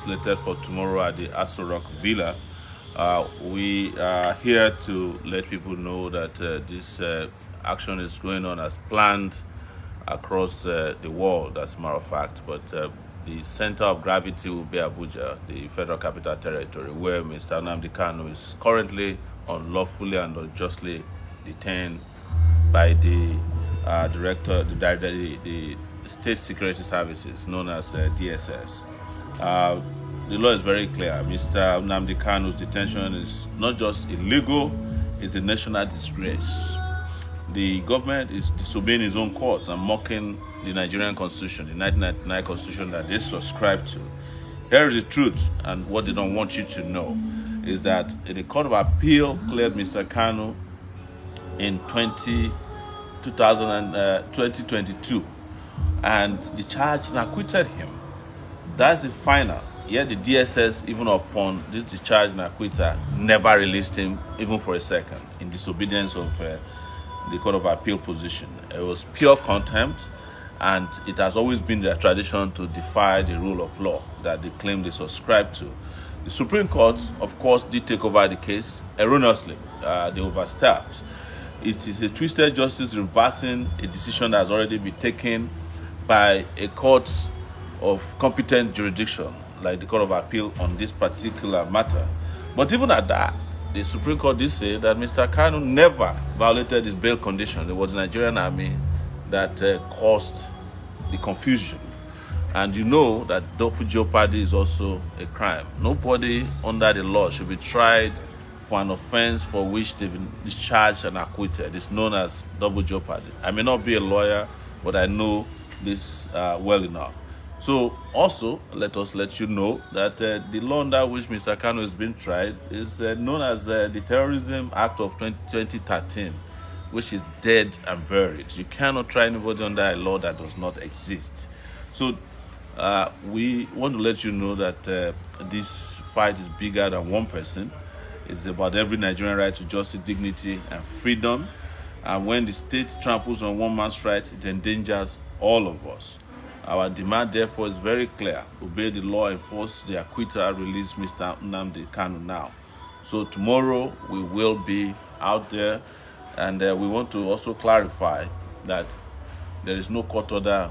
slated for tomorrow at the Aso Rock Villa. We are here to let people know that this action is going on as planned across the world, as a matter of fact. But the center of gravity will be Abuja, the Federal Capital Territory, where Mr. Nnamdi Kanu is currently unlawfully and unjustly detained by the the State Security Services, known as DSS. The law is very clear. Mr. Nnamdi Kanu's detention is not just illegal, it's a national disgrace. The government is disobeying its own courts and mocking the Nigerian constitution, the 1999 constitution that they subscribe to. Here is the truth, and what they don't want you to know is that the Court of Appeal cleared Mr. Khanu in 2022, and the charge and acquitted him. That's the final. Yet the DSS, even upon this discharge and acquittal, never released him even for a second, in disobedience of the Court of Appeal position. It was pure contempt, and it has always been their tradition to defy the rule of law that they claim they subscribe to. The Supreme Court, of course, did take over the case erroneously. They overstepped. It is a twisted justice reversing a decision that has already been taken by a court of competent jurisdiction, like the Court of Appeal, on this particular matter. But even at that, the Supreme Court did say that Mr. Khanu never violated his bail condition. It was the Nigerian army that caused the confusion. And you know that double jeopardy is also a crime. Nobody under the law should be tried for an offense for which they've been discharged and acquitted. It's known as double jeopardy. I may not be a lawyer, but I know this well enough. So also, let us let you know that the law under which Mr. Khanu is being tried is known as the Terrorism Act of 2013, which is dead and buried. You cannot try anybody under a law that does not exist. So we want to let you know that this fight is bigger than one person. It's about every Nigerian right to justice, dignity, and freedom. And when the state tramples on one man's right, it endangers all of us. Our demand, therefore, is very clear. Obey the law, enforce the acquittal, release Mr. Nnamdi Kanu now. So tomorrow, we will be out there, and we want to also clarify that there is no court order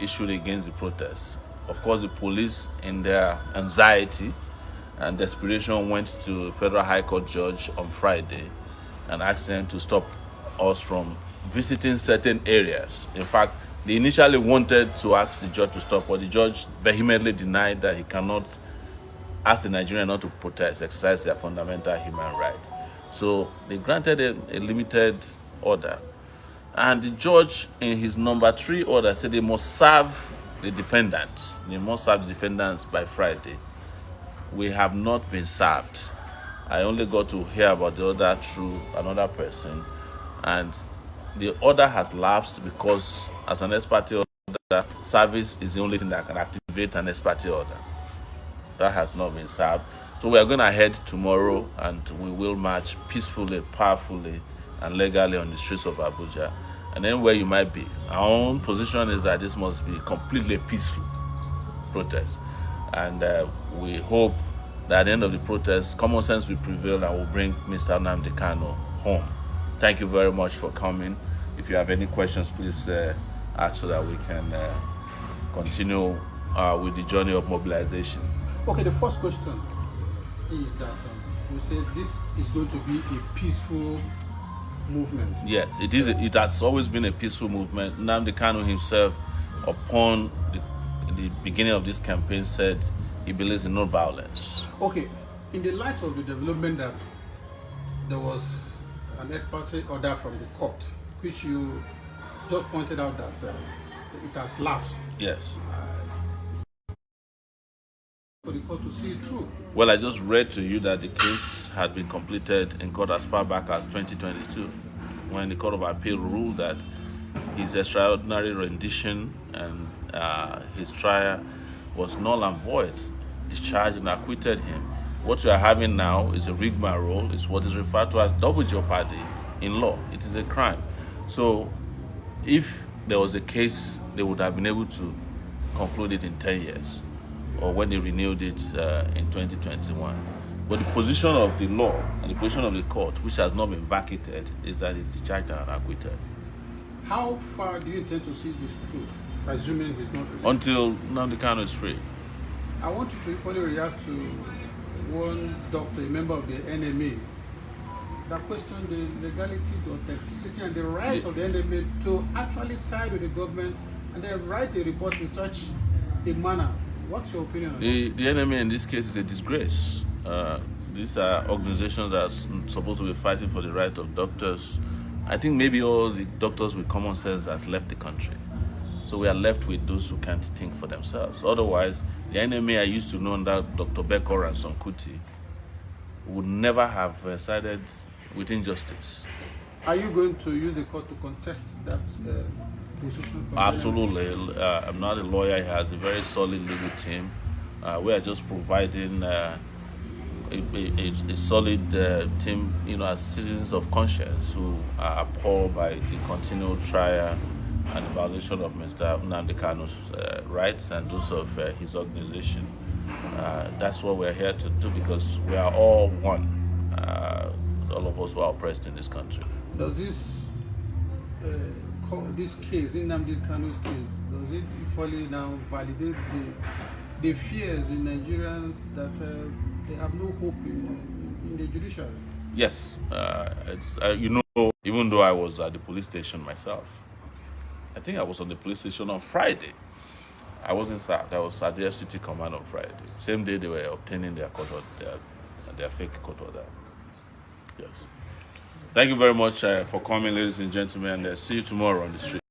issued against the protests. Of course, the police, in their anxiety and desperation, went to a federal high court judge on Friday and asked them to stop us from visiting certain areas. In fact, they initially wanted to ask the judge to stop, but the judge vehemently denied that he cannot ask the Nigerians not to protest, exercise their fundamental human right. So they granted a limited order. And the judge, in his number 3 order, said they must serve the defendants. They must serve the defendants by Friday. We have not been served. I only got to hear about the order through another person, and the order has lapsed because, as an ex parte order, service is the only thing that can activate an ex parte order. That has not been served. So we are going ahead tomorrow, and we will march peacefully, powerfully, and legally on the streets of Abuja. And anywhere you might be, our own position is that this must be completely peaceful protest. And we hope that at the end of the protest, common sense will prevail and will bring Mr. Nnamdi Kanu home. Thank you very much for coming. If you have any questions, please ask so that we can continue with the journey of mobilization. Okay, the first question is that you say this is going to be a peaceful movement. Yes, it is. It has always been a peaceful movement. Nnamdi Kanu himself, upon the beginning of this campaign, said he believes in no violence. Okay, in the light of the development that there was an ex parte order from the court, which you just pointed out that it has lapsed. Yes. For the court to see it through. Well, I just read to you that the case had been completed in court as far back as 2022, when the Court of Appeal ruled that his extraordinary rendition and his trial was null and void, discharged and acquitted him. What we are having now is a rigmarole. It's what is referred to as double jeopardy in law. It is a crime. So if there was a case, they would have been able to conclude it in 10 years. or when they renewed it in 2021. But the position of the law and the position of the court, which has not been vacated, is that it's discharged and acquitted. How far do you intend to see this through, assuming he's not released? Until Nnamdi Kanu is free. I want you to equally react to one doctor, a member of the NMA, that questioned the legality, the authenticity, and the right of the NMA to actually side with the government and then write a report in such a manner. What's your opinion on that? The NMA in this case is a disgrace. These are organizations that are supposed to be fighting for the right of doctors. I think maybe all the doctors with common sense has left the country. So we are left with those who can't think for themselves. Otherwise, the NMA I used to know under Dr. Bekor and Sonkuti would never have sided with injustice. Are you going to use the court to contest that position? Absolutely. I'm not a lawyer. He has a very solid legal team. We are just providing a solid team, as citizens of conscience who are appalled by the continual trial and the violation of Mr. Nnamdi Kanu's rights and those of his organization. That's what we're here to do, because we are all one. All of us who are oppressed in this country. Does this case, Nnamdi Kanu's case, does it equally now validate the fears in Nigerians that they have no hope in the judiciary? Yes, it's even though I was at the police station myself, I think I was on the police station on Friday. I wasn't sacked. I was at the FCT command on Friday. Same day they were obtaining their court order, their fake court order. Yes. Thank you very much for coming, ladies and gentlemen, and see you tomorrow on the street.